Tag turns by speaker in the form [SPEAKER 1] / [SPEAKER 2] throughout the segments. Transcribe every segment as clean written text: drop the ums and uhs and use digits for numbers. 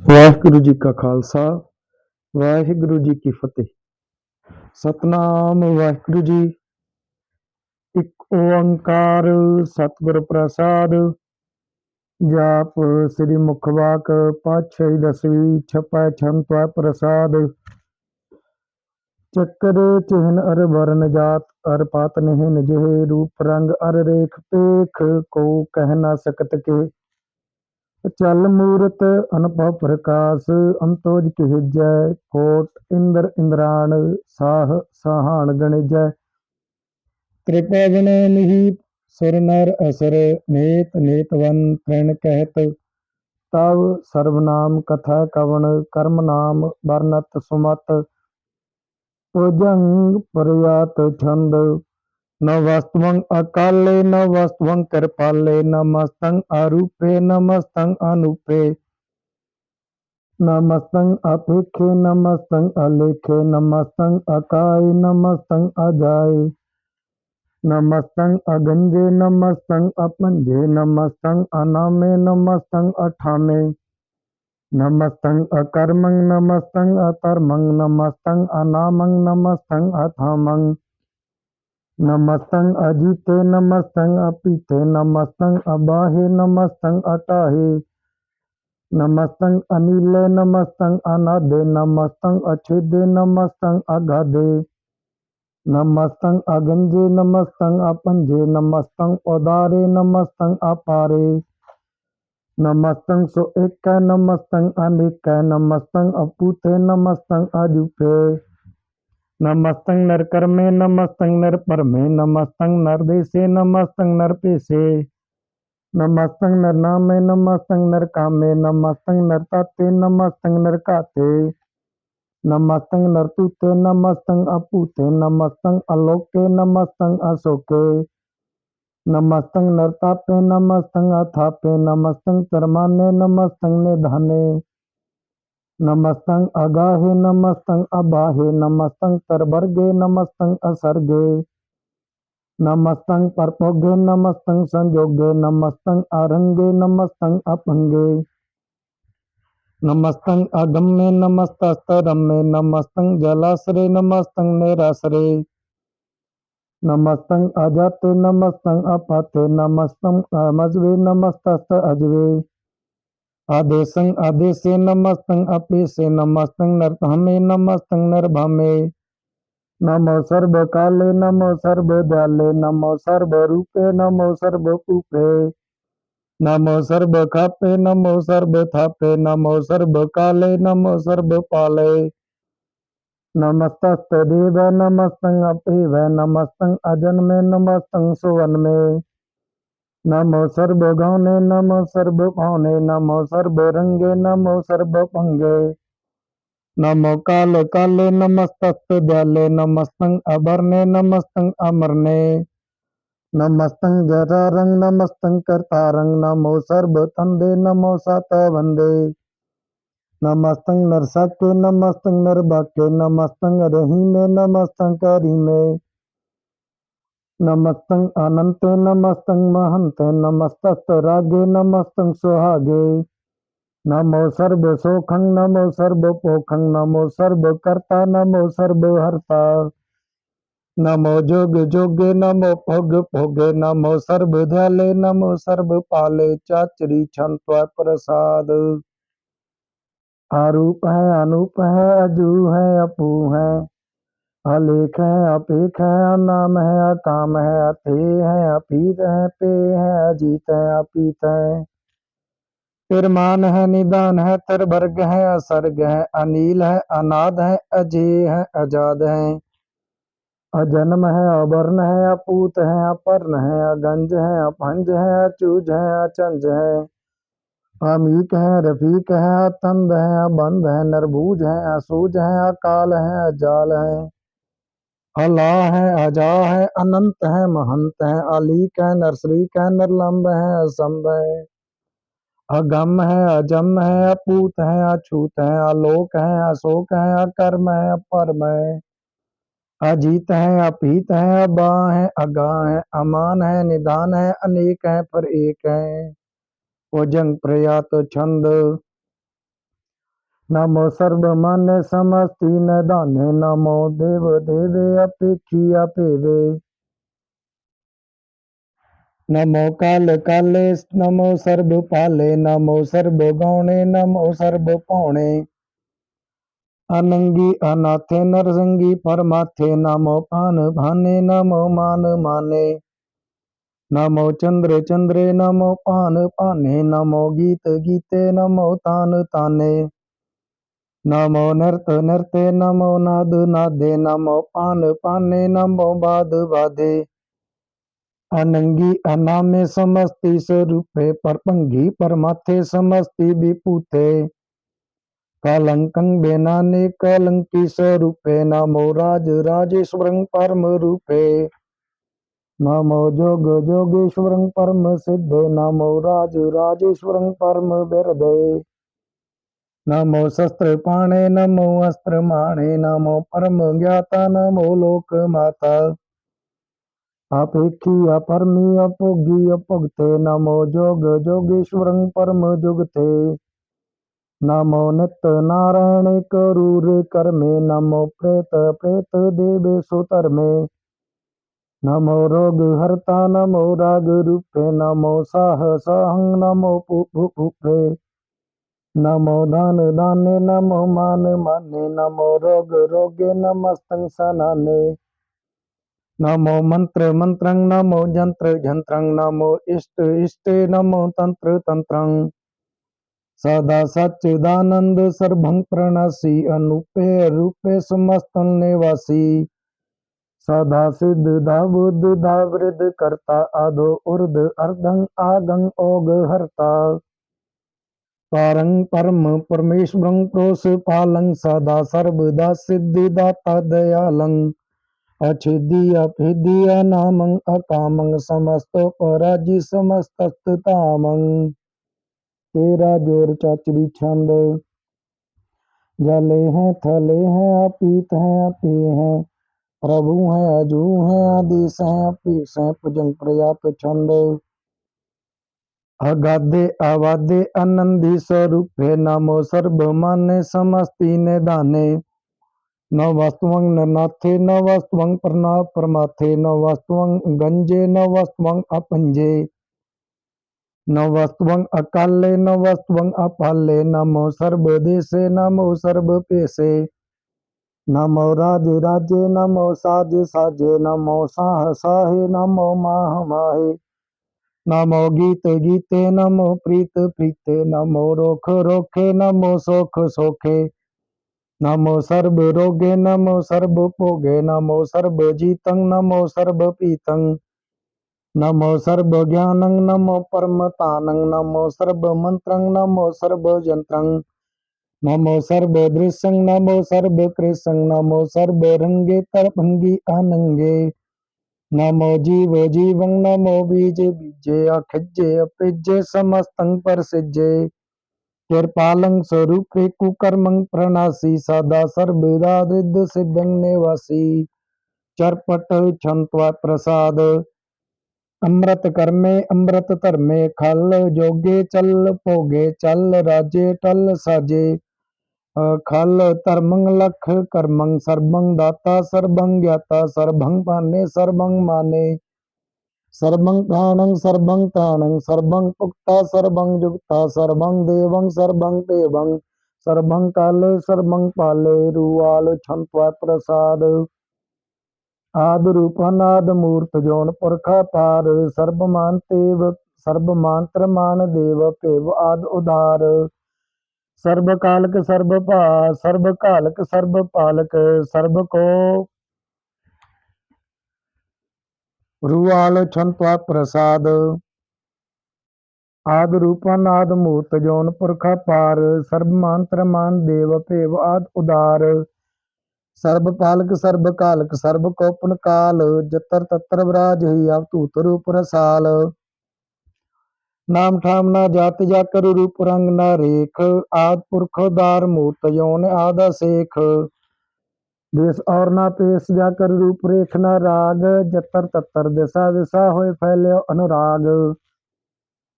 [SPEAKER 1] ਵਾਹਿਗੁਰੂ ਜੀ ਕਾ ਖਾਲਸਾ ਵਾਹਿਗੁਰੂ ਜੀ ਕੀ ਫਤਿਹ। ਸਤਨਾਮ ਵਾਹਿਗੁਰੂ ਜੀ। ਇੱਕ ਓੰਕਾਰ ਸਤਿਗੁਰ ਪ੍ਰਸਾਦ। ਜਾਪ ਸ੍ਰੀ ਮੁਖ ਵਾਕ ਪਾਤਸ਼ਾਹੀ ਦਸਵੀਂ ਛਪੈ ਛੰਤੁ ਪ੍ਰਸਾਦ। ਚੱਕਰ ਚਿਹਨ ਅਰ ਵਰਨ ਜਾਤ ਅਰ ਪਾਤ ਨਿਹਿਨ ਜਿਹੇ ਰੂਪ ਰੰਗ ਅਰ ਰੇਖ ਪੇਖ ਕੋ ਕਹਿ ਨਾ ਸਕਤ ਕੇ। चल मूरत अनुभव प्रकाश अंतोज कहजै कोट इंद्र इंद्राण साह साहान गणिजै। कृपा बिन निहि सुर नर असर नेत नेतवन प्रण कहत। तव सर्वनाम कथा कवन कर्म नाम वर्णत सुमत। भुजंग प्रयात छंद न वस्तुवं अकाले न वस्तुवं कृपाले नमस्तं आरूपे नमस्तं अनूपे नमस्तं अपेखे नमस्तं अलेखे नमस्तं अकाय नमस्तं अजाय नमस्तं अगंजे नमस्तं अपंजे नमस्तं अनामे नमस्तं अठामे नमस्तं अकर्मं नमस्तं अतर्मं नमस्तं अनामं नमस्तं अथामं नमस्तं अजीते नमस्तं अपीते नमस्तं अबाहे नमस्तं अटाहे नमस्तं अनिले नमस्तं अनादे नमस्तं अछेदे नमस्तं अगाधे नमस्तं अगंजे नमस्तं अपंजे नमस्तं उदारे नमस्तं अपारे नमस्तं सो एक नमस्तं अनेक नमस्तं अपूते नमस्तं अजूपे नमस्तं नरकर्मे नमस्तं नरपरमे नमस्तं नरदेशे नमस्तं नरपेशे नमस्तं नरनामे नमस्तं नरकामे नमस्तं नरताते नमस्तं नरकाते नमस्तं नरतूते नमस्तं अपूते नमस्तं अलोके नमस्तं अशोके नमस्तं नरतापे नमस्तं अथापे नमस्तं तरमाने नमस्तं निधाने नमस्तं अगाहे नमस्तं अबाहे नमस्तं तरवर्गे नमस्तं असर्गे नमस्तं परपोगे नमस्तं संजोगे नमस्तं अरंगे नमस्तं अपंगे नमस्तं अगम्ये नमस्तस्तरम्ये नमस्तं जलाश्रे नमस्तं निराश्रे नमस्तं अजाते नमस्तं अपाते नमस्तं अमजवे नमस्तस्त अजवे आदेशं आदेशे नमस्तं अपेशे नमस्तं नरधामे नमस्तं नरभामे नमो सर्वकाले नमो सर्वदयाले नमो सर्वरूपे नमो सर्वपूपे नमो सर्वखापे नमो सर्वथापे नमो सर्वकाले नमो सर्वपाले नमस्तस्तदेव नमस्तं अपेव नमस्तं अजन्मे नमस्तं सुवन्मे नमो सर्वगौने नमो सर्वभावने नमो सर्वरंगे नमो सर्वभंगे नमो काल काले नमस्तस्तु दयाले नमस्तं अभरने नमस्तं अमरने नमस्तं जरारंग नमस्तं कर्तारंग नमो सर्वतंदे नमो सातवंदे नमस्तं नरसाके नमस्तं नरबाके नमस्तं रहीमे नमस्तं करीमे नमस्तं अनंते नमस्तं महंते नमस्तस्त रागे नमस्तं सुहागे नमो सर्व सोखं नमो सर्व पोखं नमो सर्व कर्ता नमो सर्व हर्ता नमो जोग जोगे नमो भोग भोगे नमो सर्व दयाले नमो सर्व पाले चाचरी छंत्व प्रसाद। आरूप है अनूप है अजू है अपू है अलेख है अपेख है अनाम है अकाम है अथे है अपीत है पे है अजीत है अपीत है तिरमान है निदान है तिरवर्ग है असर्ग है अनील है अनाद है अजेय है अजाद है अजन्म है अवर्ण है अपूत है अपर्ण है अगंज है अपंज है अचूज है अचंज है अमीक है रफीक है अतंद है अबंध है नरबूज है असूज है अकाल है अजाल है अला है अजा है अनंत है महंत है अलीक है नरसरीक है निर्लंब है असंभ है अगम है अजम है अपूत है अछूत है अलोक है अशोक है अकर्म है अपरम है अजीत है अपीत है अबा है अगा है अमान है निदान है अनेक है पर एक है भुजंग प्रयात छंद नमो सर्वमान्य समस्ति न दाने नमो देव देवे अपेक्षी अपेवे नमो काल काले नमो सर्व पाले नमो सर्व गौणे नमो सर्व पौणे अनंगी अनाथे नरसंगी परमाथे नमो पान भाने नमो मान माने नमो चंद्र चंद्रे नमो पान पाने नमो गीत गीते नमो तान ताने नमो नर्त नर्ते नमो नाद नादे नमो पान पाने नमो बाद बाधे अनंगी अनामे समस्ति स्वरूपे परपंगी परमाथे समस्ति विपुथे कलंकं बेनाने कलंकी स्वरूपे नमो राज राजेश्वरं परम रूपे नमो जोग जोगेश्वरं परम सिद्धे नमो राज राजेश्वरं परम बिरदे नमो शस्त्र पाणे नमो अस्त्र माणे नमो परम ज्ञाता नमो लोक माता अपेक्षी अपरमी अपोगी अपुगते नमो जोग जोगेश्वरं परम जुगते नमो नित्य नारायण करूर कर्मे नमो प्रेत प्रेत देवे सुतर में नमो रोग हरता नमो राग रूपे नमो साह साहं नमो पुपे नमो दान दाने नमो मान माने नमो रोग रोगे नमस्तं सनाने नमो मंत्र मंत्रं नमो जंत्र जंत्रं नमो इष्ट इष्टे नमो तंत्र तंत्रं सदा सच्चिदानंद सर्वं प्रणसी अनुपे रूपे समस्त निवासी सदा सिद्ध धा बुद्ध धा वृद्ध करता आदो उर्द अर्धं आगं ओग हरता पारं परम परमेश्वरं प्रोस पालं सदा सर्वदा सिद्धि दाता दयालं अछिद्दि अभिद्धि अनामं अकामं समस्त पराजि समस्त तामं तेरा जोर चाचरी छंद जले हैं थले हैं अपीत हैं अपे हैं प्रभु हैं अजू हैं आदेश हैं अपीस हैं भुजंग प्रयात छंद अगाधे आवादे आनंदी स्वरूपे नमो सर्वमान्य समस्ति निदाने न वस्तुवं न नाथे न वस्तुवं परमाथे न वस्तुवं गंजे न वस्तुवं अपंजे न वस्तुवं अकाले न वस्तुवं अपाले नमो सर्वदेशे नमो सर्वपेशे नमो राज राजे नमो साज साजे नमो साह साहे नमो माह माहे नमो गीत गीते नमो प्रीत प्रीते नमो रोख रोखे नमो सोख सोखे नमो सर्व रोगे नमो सर्व भोगे नमो सर्व जीतं नमो सर्व पीतं नमो सर्व ज्ञानं नमो परमतानं नमो सर्व मंत्रं नमो सर्व यंत्रं नमो सर्व दृश्यं नमो सर्व कृष्णं नमो सर्व रंगे तरभंगी आनंगे नमो जीव जीवं नमो बीज बीजे अखिजे अपिजे समस्तं परसिजे कृपालं स्वरूपे कुकर्मं प्रणासी सदा सर्वदा रिद्ध सिद्धं निवासी चरपट छंत्वा प्रसाद अमृत कर्मे अमृत धर्मे खल जोगे चल भोगे चल राजे टल साजे खल धर्मं लख कर्मं सर्वं दाता सर्वं ज्ञाता सर्वं पाने सर्वं माने सर्वं प्राणं सर्वं ताणं सर्वं पुक्ता सर्वं जुक्ता सर्वं देवं सर्वं देवं सर्वं काले सर्वं पाले रुवाल छंत्वा प्रसाद आद रूप अनाद मूर्त जौन पुरखा पार सर्वमान तेव सर्वमांत्र मान देव पेव आद उदार सर्वकालक सर्वपा सर्वकालक सर्वपालक सर्व को रुआल छंत्वा प्रसाद आद रूपन आद मूर्त जौन पुरखा पार सर्वमांत्र मान देव पेव आद उदार सर्वपालक सर्वकालक सर्वकोपन काल जतर तत्र विराज ही अवतूत रूप रसाल नाम ठाम ना जात जाकर रूप रंग न रेख आद पुरख दार मूर्त यौन आदा शेख देश और ना पेश जाकर रूप रेख न राग जतर ततर दिशा दिशा होए फैले अनुराग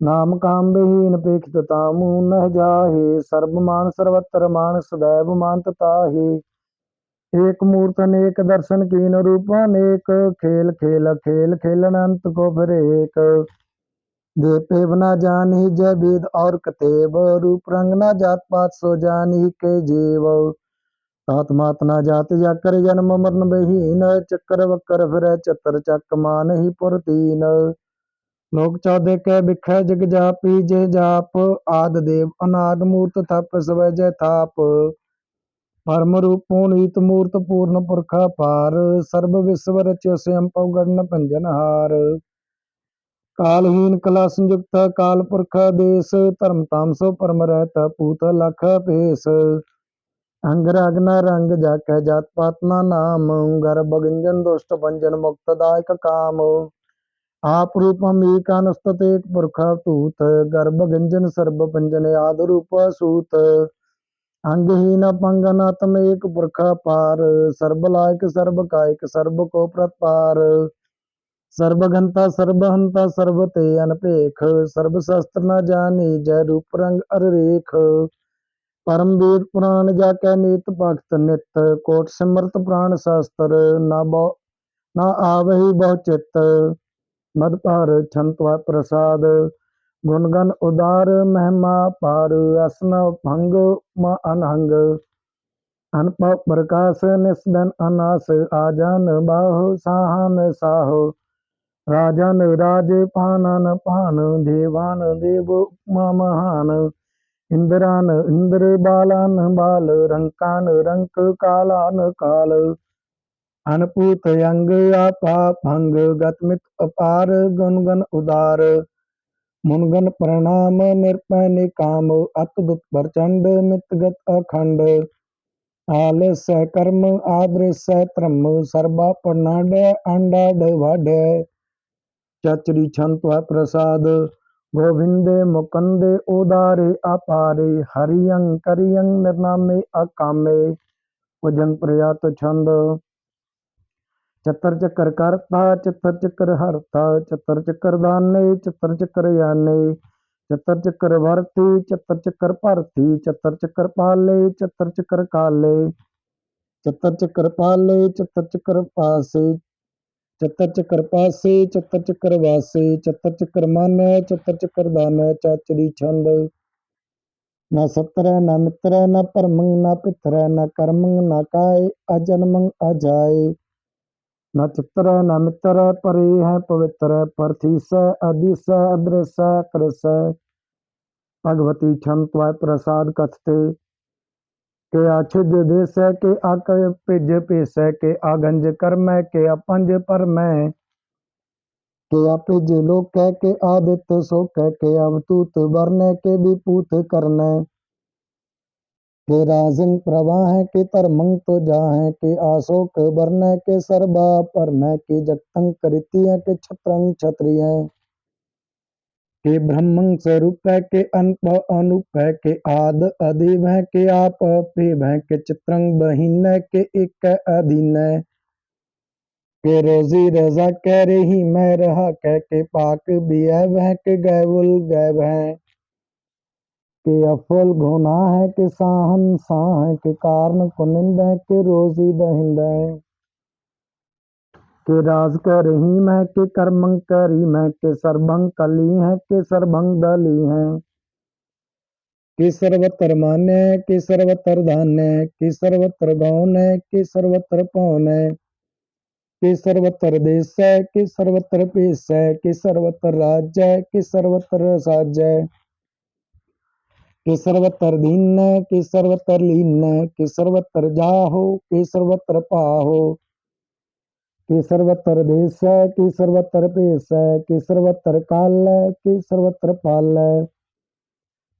[SPEAKER 1] नाम काम विहीन पेखित तामु नह जाहे। सर्ब मान सर्वत्र मान सदैव मानत ताहे। एक मूर्त अनेक दर्शन कीन रूप अनेक। खेल खेल खेल खेलन अंत को फिर एक। देव न जानी जय वेद और कतेव। रूप रंग न जात पात सो जानी के जीव। तात मात न जात जाकर जन्म मरण बहीन। चक्कर वक्कर फिर चतर चक मान ही पुर तीन। लोक चौदह के बिखै जग जापी जे जाप। आद देव अनाग मूर्त थप सवै जय थाप। परम रूप पुनीत मूर्त पूर्ण पुरख पार। सर्व विश्व रच्यो स्वयं पवगण पंजन हार। कालहीन कला संयुक्त काल पुरख देश। धर्म ताम सो परम रहत पूत लख पेश। अंग राग न रंग जाकै जात पात न नाम। गर्भ गंजन दुष्ट भंजन मुक्त दायक काम। आप रूपम एकानुस्तत एक पुरख तूत। गर्भ गंजन सर्ब भंजन आद रूप सूत। अंगहीन पंगनात्म एक पुरख पार। सर्ब लायक सर्ब कायक सर्ब को प्रतपार। सर्वघंता सर्वहंता सर्व ते अनपेख। सर्व शस्त्र न जानी जय रूप रंग अर रेख। परम वेद पुराण जाकै नीत भक्त नित। कोट सिमरत प्राण शास्त्र न आवहि बहु चित्त। मद पार छंत प्रसाद गुणगन उदार महिमा पार। असन भंग म अनहंग अनप प्रकाश निस्दन अनास। आजन बाहु साहन साहो। राजन राज पानन पान। देवान देव महान। इंद्रान इंद्र बालान बाल। रंकान रंक कालान काल। अनपूत अंग आपा भंग। गतमित अपार गुणगन उदार। मुनगन प्रणाम निरपय निकाम। अतुत प्रचंड मितगत अखंड। आलस्य कर्म आदृश्य त्रम। सर्वा प्रणाड अंडाड वाड्य। चचरी छंत प्रसाद गोविंदे मुकुंदे उदारे अपारे। हरियं करियं निर्नामे अकामे। भुजंग प्रयात छंद। चतर चक्कर करता चतर चक्कर हरता। चतर चक्कर दाने चतर चक्कर याने। चतर चक्कर भरती चतर चक्कर भरती। चतर चक्कर पाले चतर चक्कर काले। चतर चक्कर पाले चतर चक्कर पासे। चतर चक्कर पासे चतर चक्कर वासे। चतर चक्कर माने चतर चक्कर दाने। चाचरी छंद। न सत्र न मित्र न परमंग न पितर न कर्मंग न काय। अजन्मंग अजाय। न चित्र न मित्र परे है पवित्र। परथीस अदिस अदृश्य कृस। भगवती छंत प्रसाद कथते। के आछुज देश के आक पिज पेश के आगंज कर्म के अपंज पर मैं। के अपिज लोक के आदित्य शोक के अवतूत वर्ण के विपूत करने। के राजन प्रवाह के तरमंग तो जाहे। के आशोक वर्ण के सर्वा पर्ण के जगतंग कृत्य के छत्रंग क्षत्रिय। के ब्रह्मं स्वरूप के अनप अनुप के आद अदिव के आप प्रेम के चित्रंग बहिन के एक अधीन। के रोजी रजा कह रही मैं रहा कह के पाक भी है वह के गैबुल गैब है। के अफल घोना है के साहन साह के कारण कुनिंद के रोजी दहिंद। के राज कह रही मैं के कर्मंग करी मैं के सर्वंग कली है के सर्वंग दली है। कि सर्वत्र मान्य कि सर्वत्र धान्य कि सर्वत्र गौन कि सर्वत्र पौन। कि सर्वत्र देश कि सर्वत्र पेश कि सर्वत्र राज्य कि सर्वत्र साज्य। कि सर्वत्र दीन कि सर्वत्र लीन कि सर्वत्र जाहो कि सर्वत्र पाहो। कि सर्वत्र देश कि सर्वत्र पेश कि सर्वत्र काल कि सर्वत्र पाल।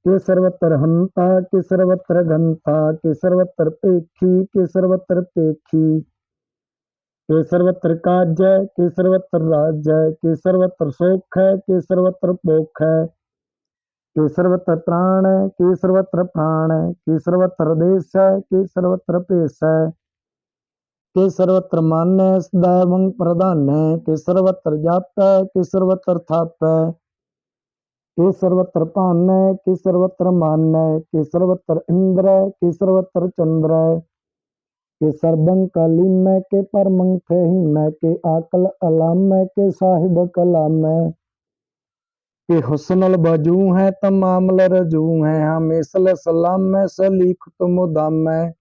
[SPEAKER 1] के सर्वत्र हंता के सर्वत्र घंता के सर्वत्र पेखी के सर्वत्र पेखी। के सर्वत्र काज के सर्वत्र राज्य के सर्वत्र सोख के सर्वत्र पोख। के सर्वत्र प्राण के सर्वत्र प्राण के सर्वत्र देश के सर्वत्र पेश। के सर्वत्र मान्य सदैवं प्रधान्य के सर्वत्र जाप के सर्वत्र थाप। के सर्वत्र पानय के सर्वत्र मानय के सर्वत्र इंद्र के सर्वत्र चंद्र के सर्वं कलीमय के परमं फहीमय के आकल अलामय के साहिब कलामय के हुस्नल बजू है तमाम रजू है हमेशल सलाम में सलीखत मुदाम में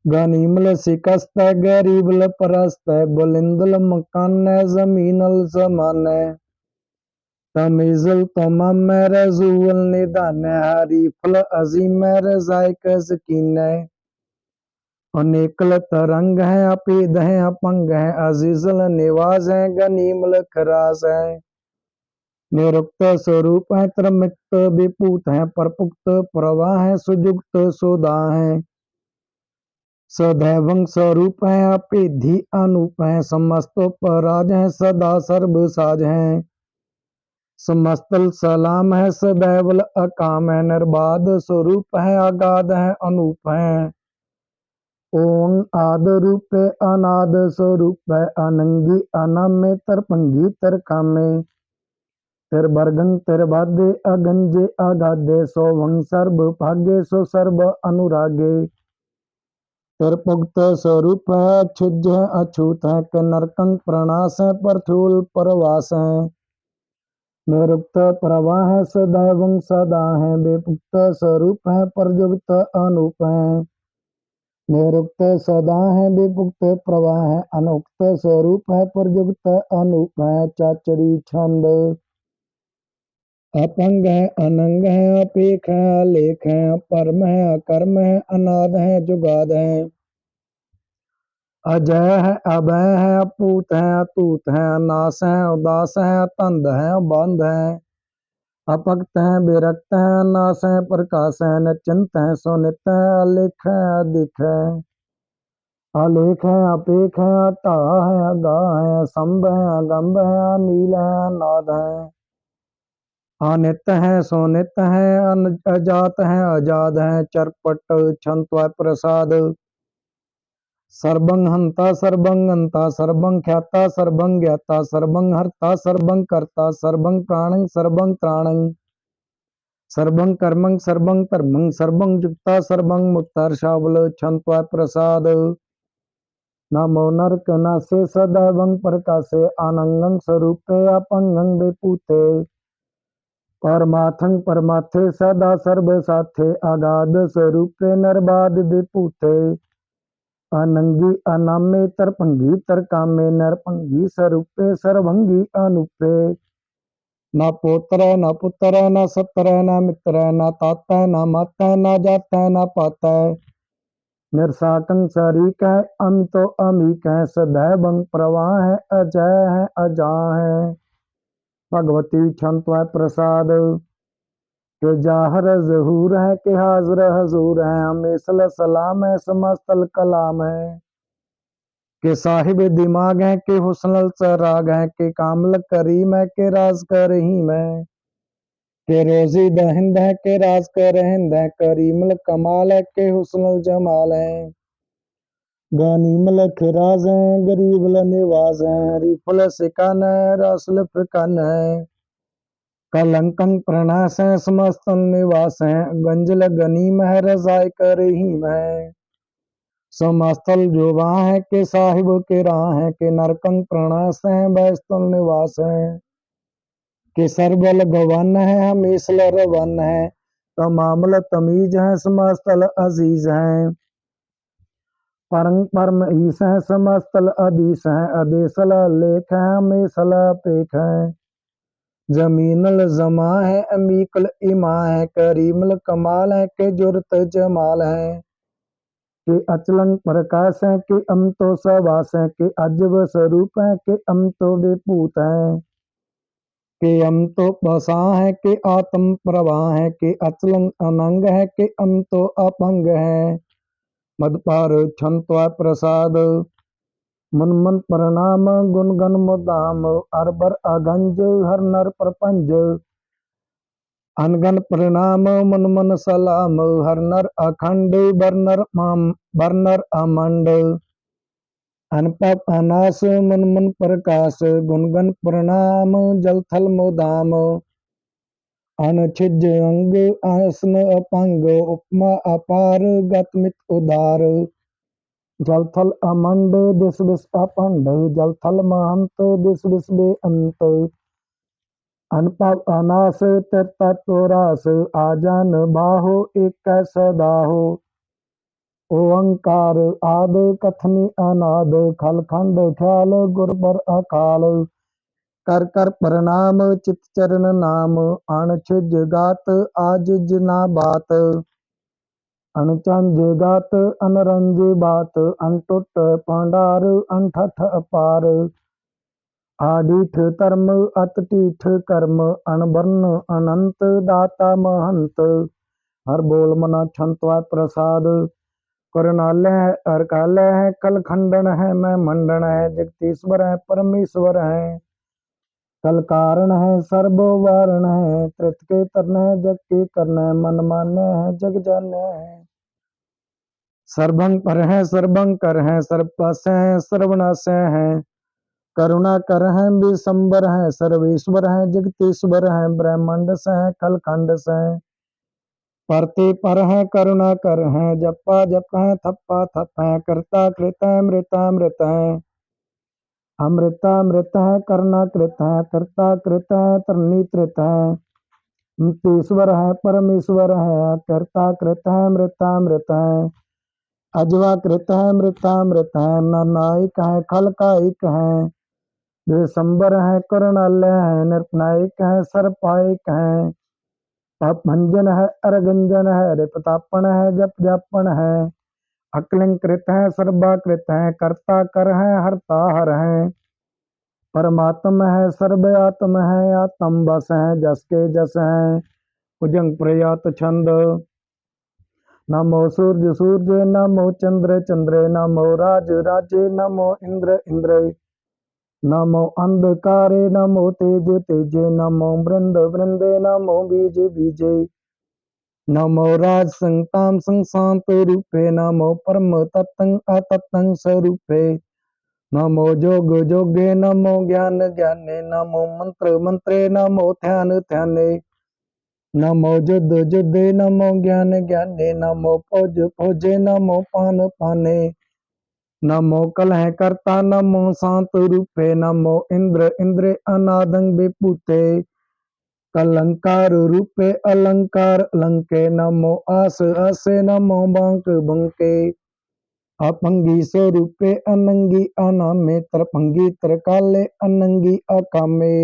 [SPEAKER 1] गनीमल शिकस्त गरीबल परस्त बुलंदल मकान जमीनल जमान तमीजुल तमाम में रजूल निदान हरीफल अजीम में रजाइक यकीन अनेकल तरंग है अपीद है अपंग है अजीजल निवाज है गनीमल खराज है निरुक्त स्वरूप है त्रमिक्त विपूत है परपुक्त प्रवाह है सुजुक्त सुधा है सदैवं स्वरूप है अपिधि अनूप है समस्त पराज है सदा सर्व साज है समस्तल सलाम है सदैवल अकाम है निर्बाध स्वरूप है अगाध है अनूप है ओम आद रूप अनाद स्वरूप है अनंगी अनामे तरपंगी तरकामे तिरबरगं तिरबादे अगंजे अगाधे सोवं सर्व भाग्य सो सर्व अनुरागे तिरपुक्त स्वरूप है अक्षुज है अछूत है कि नरकंग प्रणाश है परथूल परवास है निरुक्त प्रवाह है सदैवं सदा है बेपुक्त स्वरूप है परयुक्त अनूप है निरुक्त सदा है विपुक्त प्रवाह है अनुक्त स्वरूप है परयुक्त अनूप है चाचरी छंद अपंग है अनंग है अपेख है अलेख है परम है अकर्म है अनाद है जुगाद है अजय है अभय है अपूत है अतूत है अनास है उदास है अतंद है बंध है अपक्त है विरक्त है अनास है प्रकाश है निश्चिंत है सुनित है अलेख है अधिक है आलेख है अपेख है अटा है अगा है असंभ है अगंभ है अनील है अनाद है अनित है सोनित है अजात है अजाद है चरपट छंत्व प्रसाद सर्वं हंता सर्वं अंता सर्वं ख्याता सर्वं ज्ञाता सर्वं हर्ता सर्वं कर्ता सर्वं प्राणं सर्वं त्राणं सर्वं कर्मं सर्वं परमं सर्वं युक्ता सर्वं मुक्ता शावल छंत्व प्रसाद नमो नरक नासे सदैवं प्रकाशे आनंगं स्वरूपे अपंगं विपूते परमार्थं परमार्थे सदा सर्व साथे अगाध स्वरूपे निर्बाध विपूते अनंगी अनामे तरपंगी तरकामे नरपंगी स्वरूपे सर्वंगी अनुपे न पोत्र न पुत्र न सत्र न मित्र न ताता न माता न जाता न पाता निरसाकं शरीक है अमितो अमीक है सदैवं प्रवाह है अजय है अजा है भगवती छंत्व प्रसाद के जाहर जहूर है के हाजर हजूर है हमेशल सलाम है समस्तल कलाम है के साहिब दिमाग है के हुस्नल चराग है के कामल करीम है के राज करहीम है के रोजी दहिंद है के राज करहिंद है करीमल कमाल है के हुस्नल जमाल है गनीमल खिराज है गरीबल निवाज है रिफल सिकान है रसल फिकान है कलंकं प्रणाश है समस्त निवास है गंजल गनीम है रजाय करहीम है समस्तल जुबा है के साहिब के राह है के नरकंग प्रणाश है बैस्तल निवास है के सरबल गवन है हमेशल रवन है तमामल तमीज है समस्तल अजीज है परम परम ईस है समस्तल अदीस है अदेसल लेख है हमेशल पेख है जमीनल जमा है अमीकल इमा है करीमल कमाल है के जुरत जमाल है के अचलन प्रकाश है के अमतो सवास है के अजब स्वरूप है के अमतो विपूत है के अमतो बसा है के आत्म प्रवाह है के अचलन अनंग है के अमतो अपंग है मदपार छंत्वा प्रसाद मन मन प्रणाम गुण गण मुदाम अरबर अगंज हर नर प्रपंज अनगन प्रणाम मन मन सलाम हर नर अखंड बरनर अमंड अनपप अनास मन मन प्रकाश गुणगन प्रणाम जल थल मुदाम अनछिज अंग आसन अपंग उपमा अपार गत मित उदार। जल थल अमंड दिस बिस अपंड जल थल महंत दिस बिस बे अंत। अनपव अनास तत्वरास आजन बाहो एक सदाहो। ओंकार आद कथनी अनाद खलखंड ख्याल गुरबर अकाल। कर कर प्रणाम चित चरण नाम अणछिज गात आजिज ना बात। अनचंज गात अनरंज बात अनटुट पांडार अनठठ अपार। आडीठ धर्म अतटीठ कर्म अनबर्न अनंत दाता महंत। हर बोल मना छंतवा प्रसाद करुणालय है अरकालय है कल खंडन है मैं मंडन है जगदीश्वर है परमेश्वर है। कल कारण है सर्व वारण है त्रित के तरन है जग के कर्ण है मन मान्य है जग जान्य है। सर्वं पर है सर्वं कर है सर्वपास है सर्वनाश है। करुणा कर है विशंबर है सर्वेश्वर है जगतीश्वर है ब्रह्मांड से है कलखंड से है। परते पर है करुणा कर है जप्पा जप है थप्पा थप है करता कृत है मृता मृत है। अमृता मृत है करना कृत है करता कृत है तरनी त्रित है। ईश्वर है परमेश्वर है करता कृत है मृता मृत है। अजवा कृत है मृता मृत है नायक है खलकायिक है। दिसंबर है करुणालय है निर्पनायक है सर्पायक है। अपभंजन है अरगंजन है रिपतापन है जप जापन है। अकलंकृत है सर्वाकृत है कर्ता कर है हरता हर है। परमात्मा है सर्वयात्म है आत्म बस है जस के जस है। भुजंग प्रयात छंद नमो सूर्य सूर्य नमो चंद्र चंद्र नमो राज राजे नमो इंद्र इंद्र। नमो अंधकारे नमो तेज तेजे नमो वृंद वृंदे नमो बीज बीजे। नमो राज संताम संशांत रूपे नमो परम तत्तं अतत्तं स्वरूपे। नमो जोग जोगे नमो ज्ञान ज्ञाने नमो मंत्र मंत्रे नमो ध्यान ध्याने। नमो युद्ध युद्धे नमो ज्ञान ज्ञाने नमो फौज फौजे नमो पान पाने। नमो कलह कर्ता नमो शांत रूपे नमो इंद्र इंद्र अनादं विभूते। कलंकार रूपे अलंकार अलंके नमो आस आसे नमो बांक बंके। अपंगी स्वरूपे अनंगी अनामे तरफंगी तरकाले अनंगी अकामे।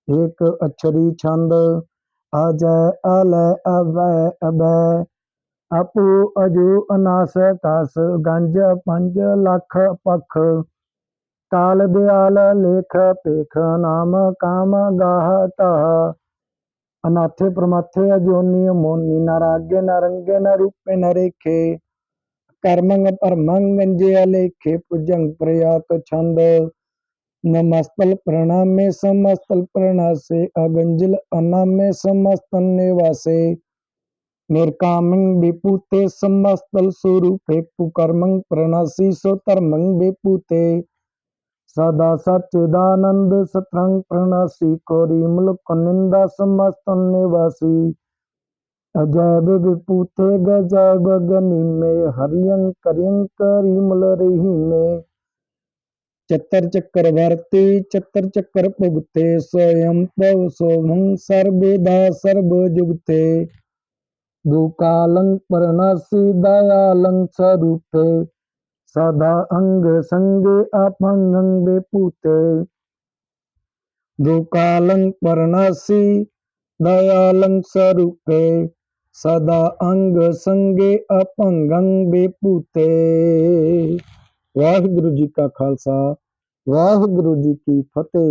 [SPEAKER 1] एक अक्षरी छंद अजय अलय अभय अभय। अपू अजू अनास कास गंज पंज लख पख। काल दयाल लेख पेख नाम काम गाह टह। अनाथे प्रमाथे अजोनी मोनी नाराग्य नरंगे न रूपे न रेखे। कर्मंग परमंग गंजे अलेखे पुजंग प्रयात छंद। नमस्तल प्रणामे समस्तल प्रणासे अगंजिल अनामे समस्तन निवासे। निर्कामं विपूते समस्तल स्वरूपे कुकर्मं प्रणासी सोतर्मं विपूते। सदा सच्चिदानंद सत्रंग प्रणासी कोरी मुल्क निंदा समस्त निवासी। अजैब विपूते गजैब गनि में हरियं करियं करी मुल रही में। चतर चक्रवर्ती चतर चक्र पुगते स्वयं पव सोमं सर्वेदा सर्वजुगते। दुकालं परनासी दयालं स्वरूपे। सदा अंग संगे अपंगं विपूते। दुकालं परनासी दयालं स्वरूपे। सदा अंग संगे अपंगं विपूते। वाहिगुरु जी का खालसा वाहिगुरु जी की फतेह।